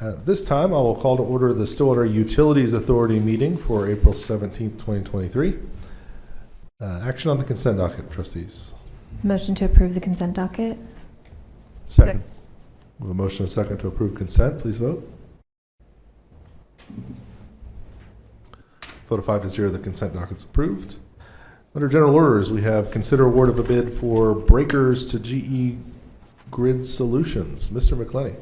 At this time, I will call to order the Stillwater Utilities Authority meeting for April 17th, 2023. Action on the consent docket, trustees. Motion to approve the consent docket. Second. We have a motion and a second to approve consent. Please vote. Vote of 5-0, the consent docket's approved. Under general orders, we have consider award of a bid for breakers to GE Grid Solutions. Mr. McClenny.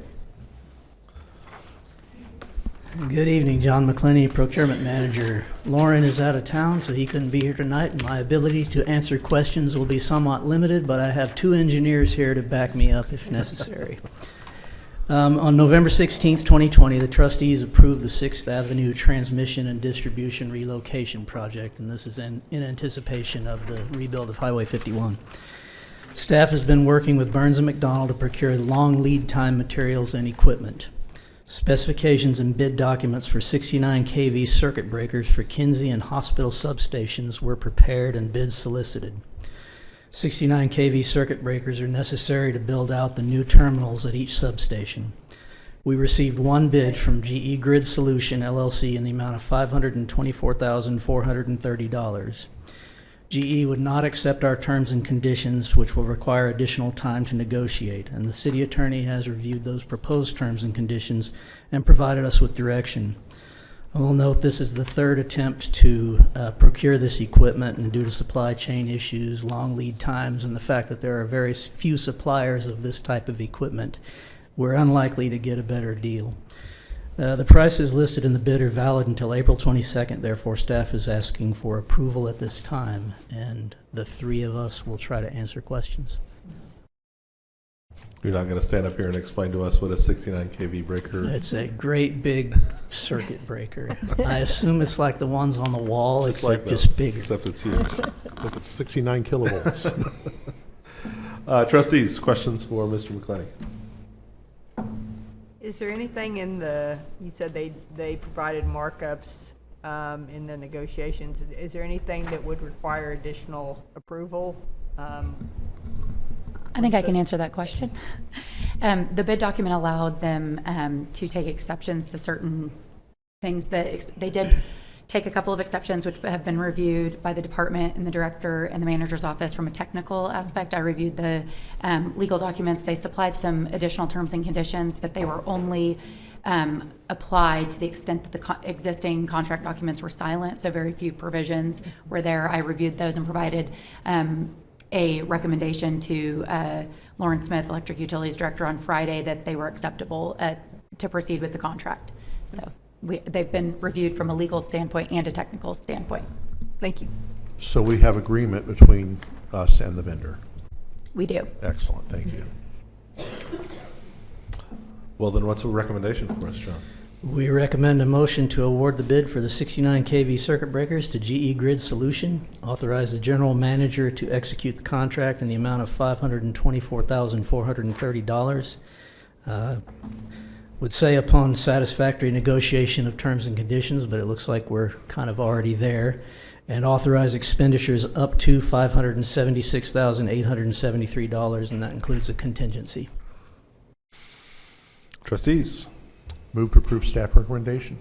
Good evening, John McClenny, Procurement Manager. Lauren is out of town, so he couldn't be here tonight, and my ability to answer questions will be somewhat limited, but I have two engineers here to back me up if necessary. On November 16th, 2020, the trustees approved the 6th Avenue Transmission and Distribution Relocation Project, and this is in anticipation of the rebuild of Highway 51. Staff has been working with Burns & McDonnell to procure long lead time materials and equipment. Specifications and bid documents for 69 kV circuit breakers for Kinsey and hospital substations were prepared and bids solicited. 69 kV circuit breakers are necessary to build out the new terminals at each substation. We received one bid from GE Grid Solution LLC in the amount of $524,430. GE would not accept our terms and conditions, which will require additional time to negotiate, and the city attorney has reviewed those proposed terms and conditions and provided us with direction. I will note this is the third attempt to procure this equipment, and due to supply chain issues, long lead times, and the fact that there are very few suppliers of this type of equipment, we're unlikely to get a better deal. The prices listed in the bid are valid until April 22nd, therefore staff is asking for approval at this time, and the three of us will try to answer questions. You're not going to stand up here and explain to us what a 69 kV breaker is? It's a great big circuit breaker. I assume it's like the ones on the wall, except just bigger. Except it's huge. Except it's 69 kilovolts. Trustees, questions for Mr. McClenny? Is there anything in the, you said they provided markups in the negotiations. Is there anything that would require additional approval? I think I can answer that question. The bid document allowed them to take exceptions to certain things that they did take a couple of exceptions which have been reviewed by the department and the director and the manager's office from a technical aspect. I reviewed the legal documents. They supplied some additional terms and conditions, but they were only applied to the extent that the existing contract documents were silent, so very few provisions were there. I reviewed those and provided a recommendation to Lauren Smith, Electric Utilities Director, on Friday that they were acceptable to proceed with the contract. So they've been reviewed from a legal standpoint and a technical standpoint. Thank you. So we have agreement between us and the vendor. We do. Excellent, thank you. Well, then what's the recommendation for us, John? We recommend a motion to award the bid for the 69 kV circuit breakers to GE Grid Solution, authorize the general manager to execute the contract in the amount of $524,430. Would say upon satisfactory negotiation of terms and conditions, but it looks like we're kind of already there, and authorize expenditures up to $576,873, and that includes a contingency. Trustees? Move to approve staff recommendation.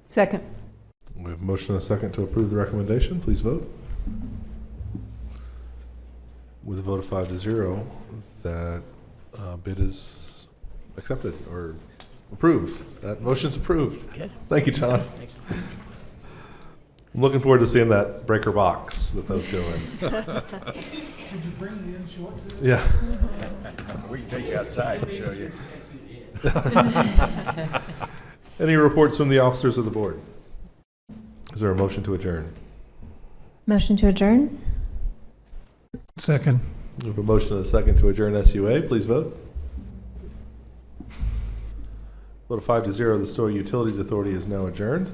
Second. We have a motion and a second to approve the recommendation. Please vote. With a vote of 5-0, that bid is accepted or approved. That motion's approved. Okay. Thank you, John. Thanks. I'm looking forward to seeing that breaker box that those go in. Did you bring the in-short to this? Yeah. We can take you outside and show you. Any reports from the officers of the board? Is there a motion to adjourn? Motion to adjourn. Second. We have a motion and a second to adjourn SUA. Please vote. Vote of 5-0, the Stillwater Utilities Authority is now adjourned.